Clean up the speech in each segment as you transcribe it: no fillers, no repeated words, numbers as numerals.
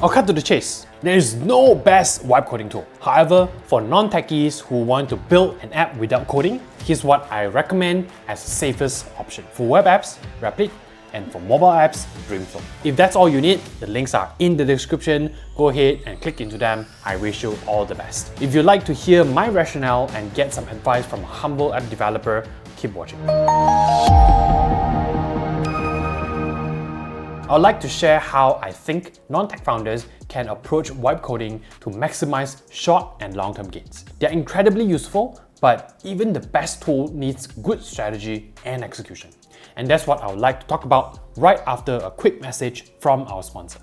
I'll cut to the chase. There is no best wipe coding tool. However, for non-techies who want to build an app without coding, here's what I recommend as the safest option. For web apps, Replit, and for mobile apps, Dreamflow. If that's all you need, the links are in the description. Go ahead and click into them. I wish you all the best. If you'd like to hear my rationale and get some advice from a humble app developer, keep watching. I'd like to share how I think non-tech founders can approach wipe coding to maximize short and long-term gains. They're incredibly useful, but even the best tool needs good strategy and execution. And that's what I would like to talk about right after a quick message from our sponsor.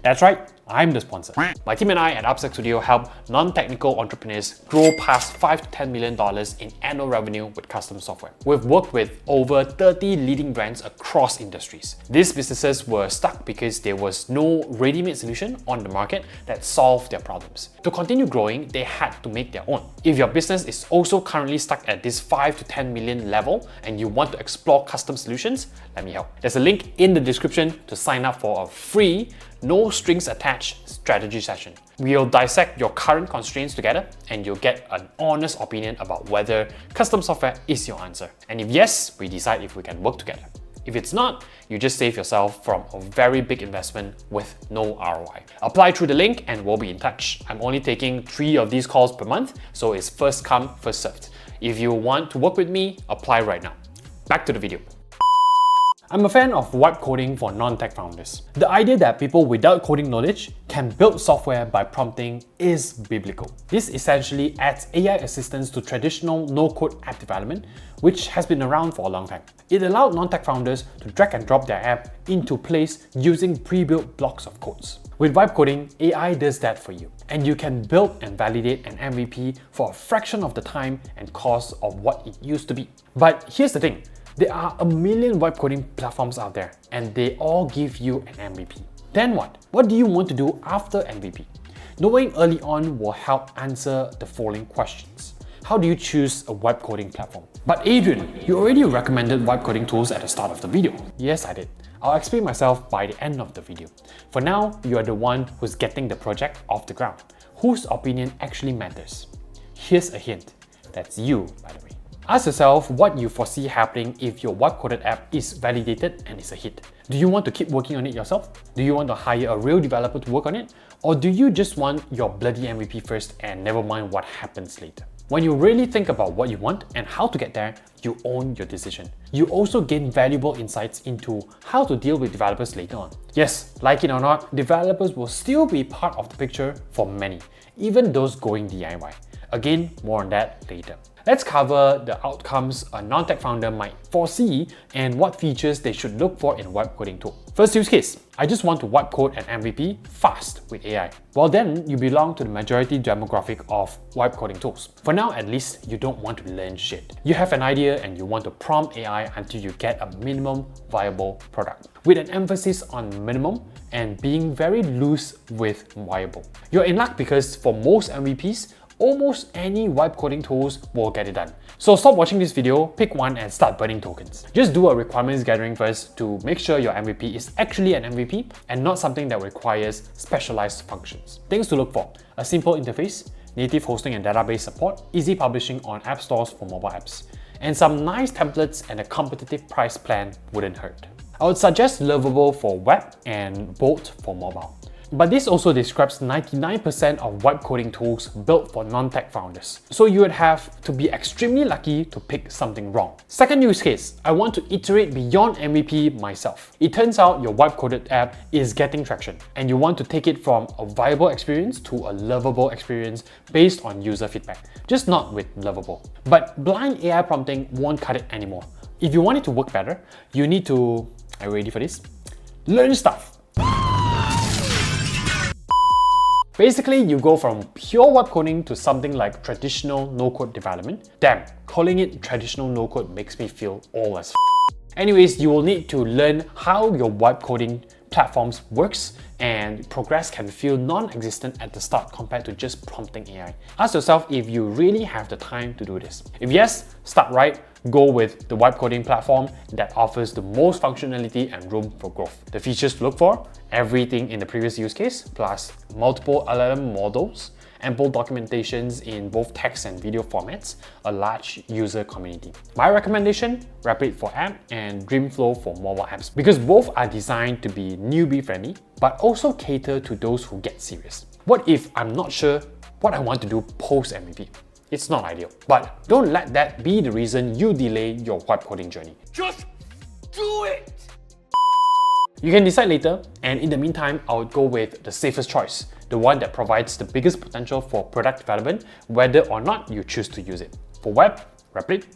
That's right, I'm the sponsor. My team and I at Upstack Studio help non-technical entrepreneurs grow past $5 to $10 million in annual revenue with custom software. We've worked with over 30 leading brands across industries. These businesses were stuck because there was no ready-made solution on the market that solved their problems. To continue growing, they had to make their own. If your business is also currently stuck at this 5 to 10 million level and you want to explore custom solutions, let me help. There's a link in the description to sign up for a free, no strings attached strategy session. We'll dissect your current constraints together and you'll get an honest opinion about whether custom software is your answer. And if yes, we decide if we can work together. If it's not, you just save yourself from a very big investment with no ROI. Apply through the link and we'll be in touch. I'm only taking 3 of these calls per month, so it's first come, first served. If you want to work with me, apply right now. Back to the video. I'm a fan of wipe coding for non-tech founders. The idea that people without coding knowledge can build software by prompting is biblical. This essentially adds AI assistance to traditional no-code app development, which has been around for a long time. It allowed non-tech founders to drag and drop their app into place using pre-built blocks of codes. With wipe coding, AI does that for you, and you can build and validate an MVP for a fraction of the time and cost of what it used to be. But here's the thing. There are a million wipe coding platforms out there and they all give you an MVP. Then what? What do you want to do after MVP? Knowing early on will help answer the following questions. How do you choose a wipe coding platform? But Adrian, you already recommended wipe coding tools at the start of the video. Yes, I did. I'll explain myself by the end of the video. For now, you are the one who's getting the project off the ground, whose opinion actually matters. Here's a hint. That's you, by the way. Ask yourself what you foresee happening if your wipe-coded app is validated and is a hit. Do you want to keep working on it yourself? Do you want to hire a real developer to work on it? Or do you just want your bloody MVP first and never mind what happens later? When you really think about what you want and how to get there, you own your decision. You also gain valuable insights into how to deal with developers later on. Yes, like it or not, developers will still be part of the picture for many, even those going DIY. Again, more on that later. Let's cover the outcomes a non-tech founder might foresee and what features they should look for in a wipe coding tool. First use case, I just want to wipe code an MVP fast with AI. Well then, you belong to the majority demographic of wipe coding tools. For now at least, you don't want to learn shit. You have an idea and you want to prompt AI until you get a minimum viable product, with an emphasis on minimum and being very loose with viable. You're in luck because for most MVPs, almost any wipe coding tools will get it done. So stop watching this video, pick one and start burning tokens. Just do a requirements gathering first to make sure your MVP is actually an MVP and not something that requires specialized functions. Things to look for: a simple interface, native hosting and database support, easy publishing on app stores for mobile apps, and some nice templates and a competitive price plan wouldn't hurt. I would suggest Lovable for web and Bolt for mobile. But this also describes 99% of wipe coding tools built for non-tech founders. So you would have to be extremely lucky to pick something wrong. Second use case, I want to iterate beyond MVP myself. It turns out your wipe coded app is getting traction and you want to take it from a viable experience to a lovable experience based on user feedback, just not with Lovable. But blind AI prompting won't cut it anymore. If you want it to work better, you need to, are you ready for this? Learn stuff. Basically, you go from pure wipe coding to something like traditional no-code development. Damn, calling it traditional no-code makes me feel old as f. Anyways, you will need to learn how your wipe coding platforms works and progress can feel non-existent at the start compared to just prompting AI. Ask yourself if you really have the time to do this. If yes, start right. Go with the vibe coding platform that offers the most functionality and room for growth. The features to look for: everything in the previous use case, plus multiple LLM models, ample documentations in both text and video formats, a large user community. My recommendation: Rapid for app and Dreamflow for mobile apps, because both are designed to be newbie friendly, but also cater to those who get serious. What if I'm not sure what I want to do post MVP? It's not ideal, but don't let that be the reason you delay your vibe coding journey. Just do it! You can decide later, and in the meantime, I would go with the safest choice, the one that provides the biggest potential for product development, whether or not you choose to use it. For web, Rapid.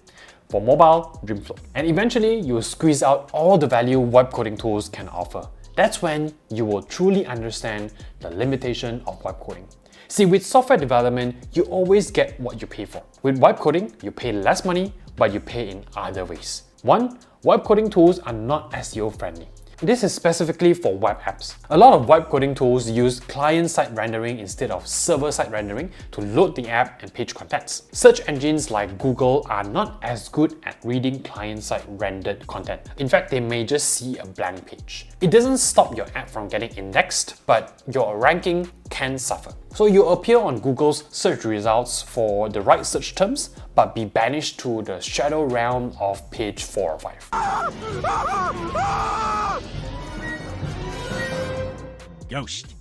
For mobile, Dreamflow. And eventually, you'll squeeze out all the value vibe coding tools can offer. That's when you will truly understand the limitation of vibe coding. See, with software development, you always get what you pay for. With vibe coding, you pay less money, but you pay in other ways. One, vibe coding tools are not SEO friendly. This is specifically for web apps. A lot of vibe coding tools use client-side rendering instead of server-side rendering to load the app and page contents. Search engines like Google are not as good at reading client-side rendered content. In fact, they may just see a blank page. It doesn't stop your app from getting indexed, but your ranking can suffer. So you appear on Google's search results for the right search terms, but be banished to the shadow realm of page 4 or 5. Ghost.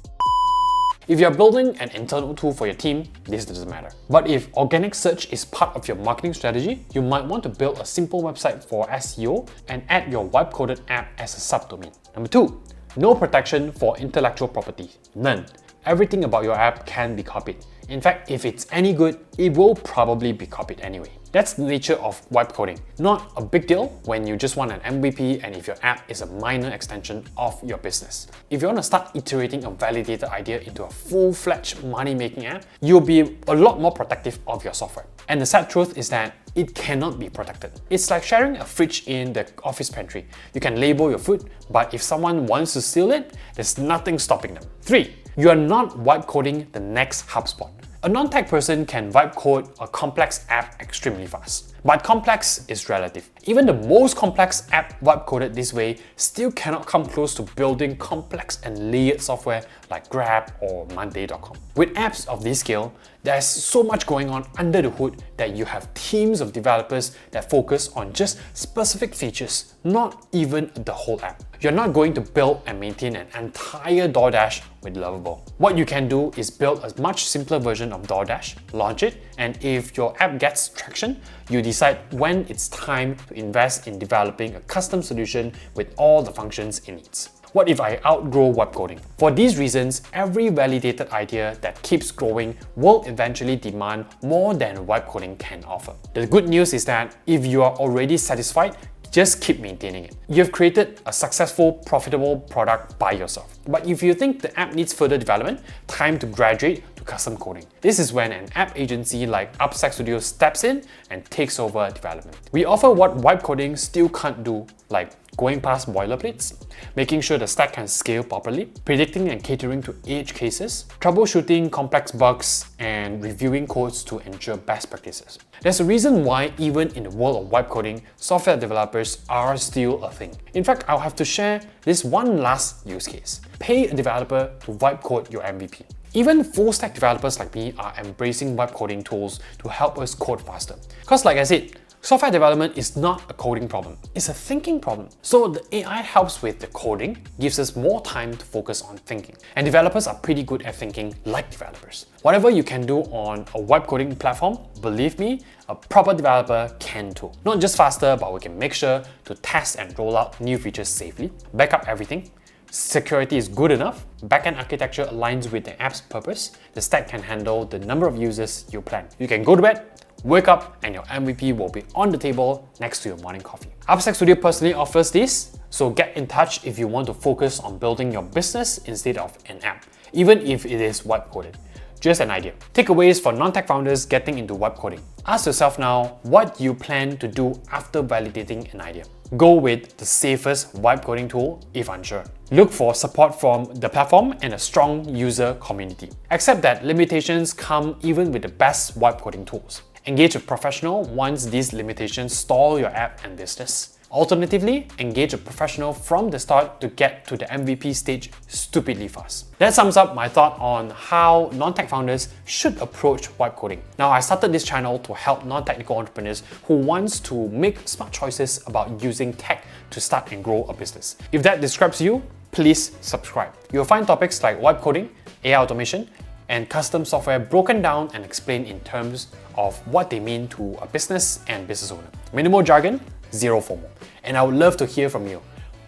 If you're building an internal tool for your team, this doesn't matter. But if organic search is part of your marketing strategy, you might want to build a simple website for SEO and add your vibe-coded app as a subdomain. Number 2, no protection for intellectual property. None. Everything about your app can be copied. In fact, if it's any good, it will probably be copied anyway. That's the nature of vibe coding. Not a big deal when you just want an MVP and if your app is a minor extension of your business. If you want to start iterating a validated idea into a full-fledged money-making app, you'll be a lot more protective of your software. And the sad truth is that it cannot be protected. It's like sharing a fridge in the office pantry. You can label your food, but if someone wants to steal it, there's nothing stopping them. 3, you are not vibe coding the next HubSpot. A non-tech person can vibe code a complex app extremely fast. But complex is relative. Even the most complex app vibe coded this way still cannot come close to building complex and layered software like Grab or Monday.com. With apps of this scale, there's so much going on under the hood that you have teams of developers that focus on just specific features, not even the whole app. You're not going to build and maintain an entire DoorDash with Lovable. What you can do is build a much simpler version of DoorDash, launch it, and if your app gets traction, you decide when it's time to invest in developing a custom solution with all the functions it needs. What if I outgrow vibe coding? For these reasons, every validated idea that keeps growing will eventually demand more than vibe coding can offer. The good news is that if you are already satisfied, just keep maintaining it. You've created a successful, profitable product by yourself. But if you think the app needs further development, time to graduate to custom coding. This is when an app agency like Upstack Studio steps in and takes over development. We offer what vibe coding still can't do, like going past boilerplates, making sure the stack can scale properly, predicting and catering to edge cases, troubleshooting complex bugs, and reviewing codes to ensure best practices. There's a reason why even in the world of vibe coding, software developers are still a thing. In fact, I'll have to share this one last use case. Pay a developer to vibe code your MVP. Even full-stack developers like me are embracing vibe coding tools to help us code faster. Because like I said, software development is not a coding problem, it's a thinking problem. So the AI helps with the coding, gives us more time to focus on thinking. And developers are pretty good at thinking like developers. Whatever you can do on a vibe coding platform, believe me, a proper developer can too. Not just faster, but we can make sure to test and roll out new features safely, back up everything, security is good enough, backend architecture aligns with the app's purpose, the stack can handle the number of users you plan. You can go to bed, wake up, and your MVP will be on the table next to your morning coffee. Upstack Studio personally offers this, so get in touch if you want to focus on building your business instead of an app, even if it is vibe coded. Just an idea. Takeaways for non-tech founders getting into vibe coding. Ask yourself now what you plan to do after validating an idea. Go with the safest vibe coding tool if unsure. Look for support from the platform and a strong user community. Accept that limitations come even with the best wipe coding tools. Engage a professional once these limitations stall your app and business. Alternatively, engage a professional from the start to get to the MVP stage stupidly fast. That sums up my thought on how non-tech founders should approach wipe coding. Now, I started this channel to help non-technical entrepreneurs who wants to make smart choices about using tech to start and grow a business. If that describes you, please subscribe. You'll find topics like wipe coding, AI automation, and custom software broken down and explained in terms of what they mean to a business and business owner. Minimal jargon, zero FOMO. And I would love to hear from you.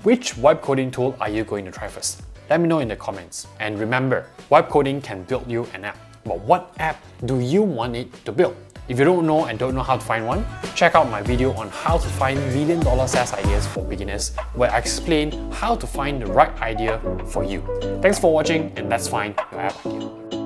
Which wipe coding tool are you going to try first? Let me know in the comments. And remember, wipe coding can build you an app. But what app do you want it to build? If you don't know and don't know how to find one, check out my video on how to find $1 million SaaS ideas for beginners, where I explain how to find the right idea for you. Thanks for watching, and let's find your app idea.